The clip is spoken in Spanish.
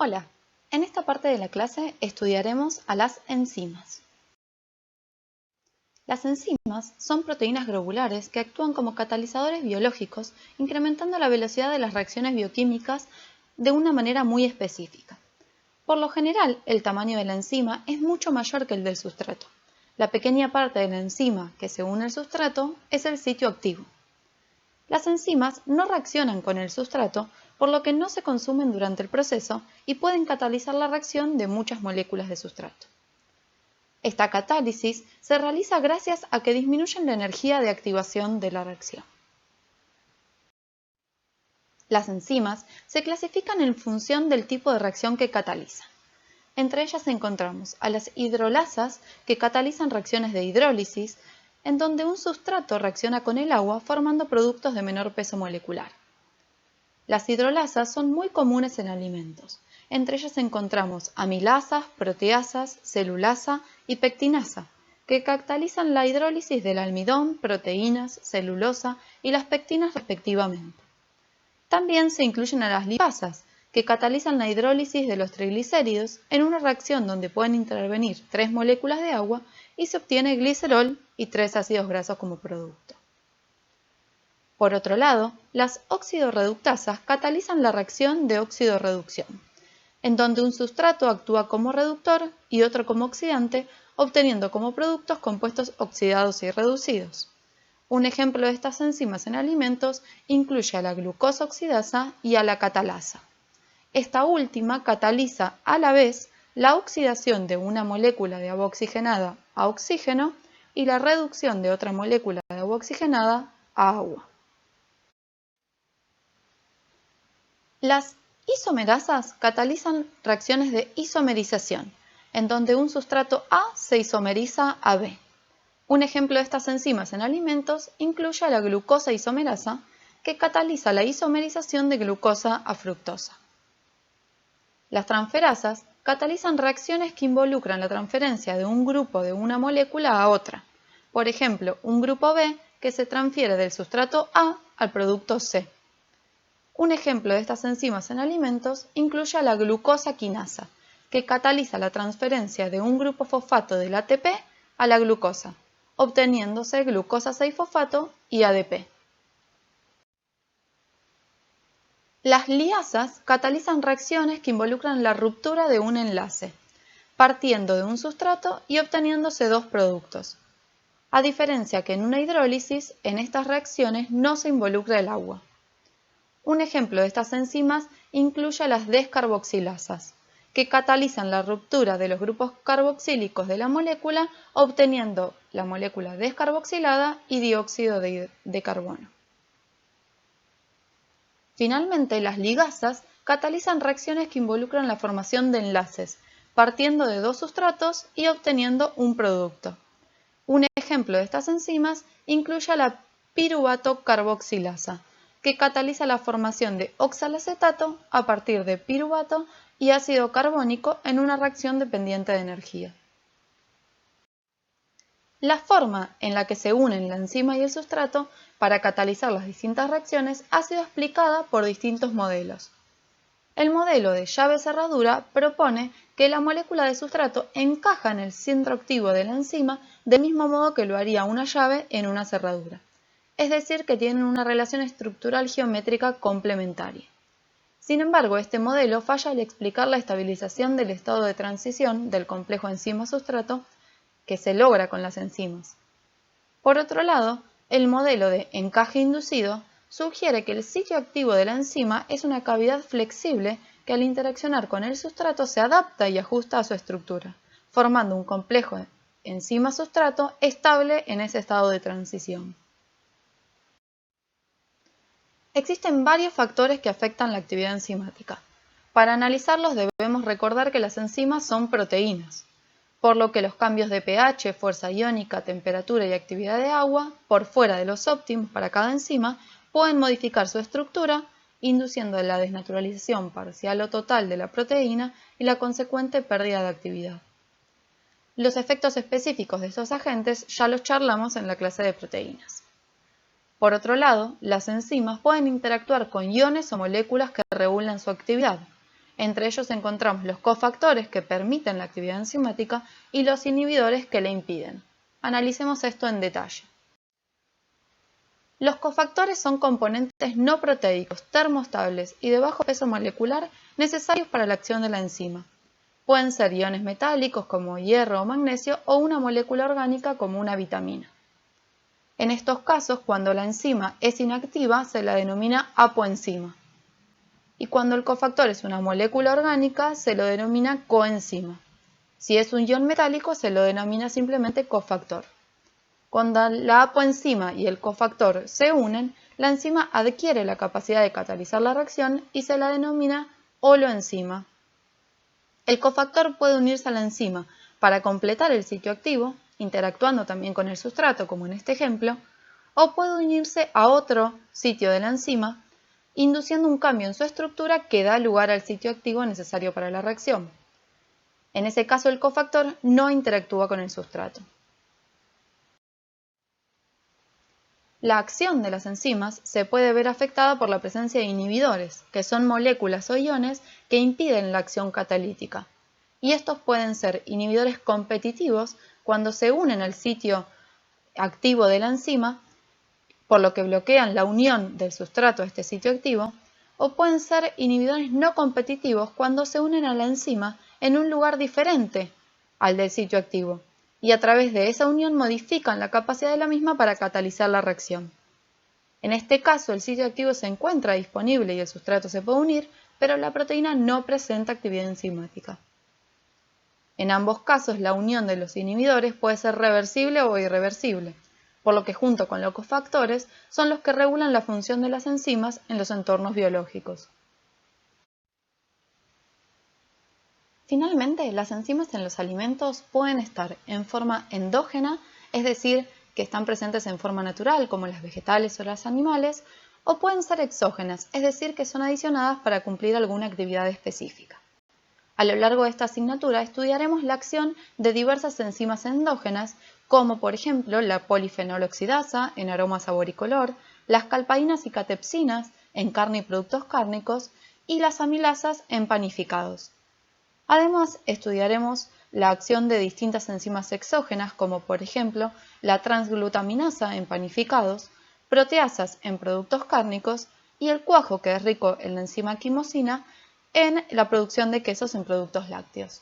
Hola, en esta parte de la clase estudiaremos a las enzimas. Las enzimas son proteínas globulares que actúan como catalizadores biológicos, incrementando la velocidad de las reacciones bioquímicas de una manera muy específica. Por lo general, el tamaño de la enzima es mucho mayor que el del sustrato. La pequeña parte de la enzima que se une al sustrato es el sitio activo. Las enzimas no reaccionan con el sustrato, por lo que no se consumen durante el proceso y pueden catalizar la reacción de muchas moléculas de sustrato. Esta catálisis se realiza gracias a que disminuyen la energía de activación de la reacción. Las enzimas se clasifican en función del tipo de reacción que catalizan. Entre ellas encontramos a las hidrolasas, que catalizan reacciones de hidrólisis, en donde un sustrato reacciona con el agua formando productos de menor peso molecular. Las hidrolasas son muy comunes en alimentos. Entre ellas encontramos amilasas, proteasas, celulasa y pectinasa, que catalizan la hidrólisis del almidón, proteínas, celulosa y las pectinas respectivamente. También se incluyen a las lipasas, que catalizan la hidrólisis de los triglicéridos en una reacción donde pueden intervenir 3 moléculas de agua y se obtiene glicerol y 3 ácidos grasos como producto. Por otro lado, las oxidorreductasas catalizan la reacción de óxido-reducción, en donde un sustrato actúa como reductor y otro como oxidante, obteniendo como productos compuestos oxidados y reducidos. Un ejemplo de estas enzimas en alimentos incluye a la glucosa oxidasa y a la catalasa. Esta última cataliza a la vez la oxidación de una molécula de agua oxigenada a oxígeno y la reducción de otra molécula de agua oxigenada a agua. Las isomerasas catalizan reacciones de isomerización, en donde un sustrato A se isomeriza a B. Un ejemplo de estas enzimas en alimentos incluye a la glucosa isomerasa, que cataliza la isomerización de glucosa a fructosa. Las transferasas catalizan reacciones que involucran la transferencia de un grupo de una molécula a otra. Por ejemplo, un grupo B que se transfiere del sustrato A al producto C. Un ejemplo de estas enzimas en alimentos incluye a la glucosa quinasa, que cataliza la transferencia de un grupo fosfato del ATP a la glucosa, obteniéndose glucosa 6-fosfato y ADP. Las liasas catalizan reacciones que involucran la ruptura de un enlace, partiendo de un sustrato y obteniéndose 2 productos. A diferencia que en una hidrólisis, en estas reacciones no se involucra el agua. Un ejemplo de estas enzimas incluye a las descarboxilasas, que catalizan la ruptura de los grupos carboxílicos de la molécula, obteniendo la molécula descarboxilada y dióxido de carbono. Finalmente, las ligasas catalizan reacciones que involucran la formación de enlaces, partiendo de 2 sustratos y obteniendo un producto. Un ejemplo de estas enzimas incluye a la piruvato carboxilasa, que cataliza la formación de oxalacetato a partir de piruvato y ácido carbónico en una reacción dependiente de energía. La forma en la que se unen la enzima y el sustrato para catalizar las distintas reacciones ha sido explicada por distintos modelos. El modelo de llave-cerradura propone que la molécula de sustrato encaja en el centro activo de la enzima del mismo modo que lo haría una llave en una cerradura, es decir, que tienen una relación estructural geométrica complementaria. Sin embargo, este modelo falla al explicar la estabilización del estado de transición del complejo enzima-sustrato que se logra con las enzimas. Por otro lado, el modelo de encaje inducido sugiere que el sitio activo de la enzima es una cavidad flexible que al interaccionar con el sustrato se adapta y ajusta a su estructura, formando un complejo enzima-sustrato estable en ese estado de transición. Existen varios factores que afectan la actividad enzimática. Para analizarlos debemos recordar que las enzimas son proteínas, por lo que los cambios de pH, fuerza iónica, temperatura y actividad de agua, por fuera de los óptimos para cada enzima, pueden modificar su estructura, induciendo la desnaturalización parcial o total de la proteína y la consecuente pérdida de actividad. Los efectos específicos de estos agentes ya los charlamos en la clase de proteínas. Por otro lado, las enzimas pueden interactuar con iones o moléculas que regulan su actividad. Entre ellos encontramos los cofactores que permiten la actividad enzimática y los inhibidores que la impiden. Analicemos esto en detalle. Los cofactores son componentes no proteicos, termoestables y de bajo peso molecular necesarios para la acción de la enzima. Pueden ser iones metálicos como hierro o magnesio o una molécula orgánica como una vitamina. En estos casos, cuando la enzima es inactiva, se la denomina apoenzima. Y cuando el cofactor es una molécula orgánica, se lo denomina coenzima. Si es un ion metálico, se lo denomina simplemente cofactor. Cuando la apoenzima y el cofactor se unen, la enzima adquiere la capacidad de catalizar la reacción y se la denomina holoenzima. El cofactor puede unirse a la enzima para completar el sitio activo, interactuando también con el sustrato, como en este ejemplo, o puede unirse a otro sitio de la enzima, induciendo un cambio en su estructura que da lugar al sitio activo necesario para la reacción. En ese caso, el cofactor no interactúa con el sustrato. La acción de las enzimas se puede ver afectada por la presencia de inhibidores, que son moléculas o iones que impiden la acción catalítica. Y estos pueden ser inhibidores competitivos cuando se unen al sitio activo de la enzima, por lo que bloquean la unión del sustrato a este sitio activo, o pueden ser inhibidores no competitivos cuando se unen a la enzima en un lugar diferente al del sitio activo, y a través de esa unión modifican la capacidad de la misma para catalizar la reacción. En este caso, el sitio activo se encuentra disponible y el sustrato se puede unir, pero la proteína no presenta actividad enzimática. En ambos casos, la unión de los inhibidores puede ser reversible o irreversible, por lo que junto con los cofactores son los que regulan la función de las enzimas en los entornos biológicos. Finalmente, las enzimas en los alimentos pueden estar en forma endógena, es decir, que están presentes en forma natural, como las vegetales o las animales, o pueden ser exógenas, es decir, que son adicionadas para cumplir alguna actividad específica. A lo largo de esta asignatura estudiaremos la acción de diversas enzimas endógenas, como por ejemplo la polifenoloxidasa en aroma, sabor y color, las calpaínas y catepsinas en carne y productos cárnicos, y las amilasas en panificados. Además, estudiaremos la acción de distintas enzimas exógenas, como por ejemplo la transglutaminasa en panificados, proteasas en productos cárnicos y el cuajo, que es rico en la enzima quimosina, en la producción de quesos en productos lácteos.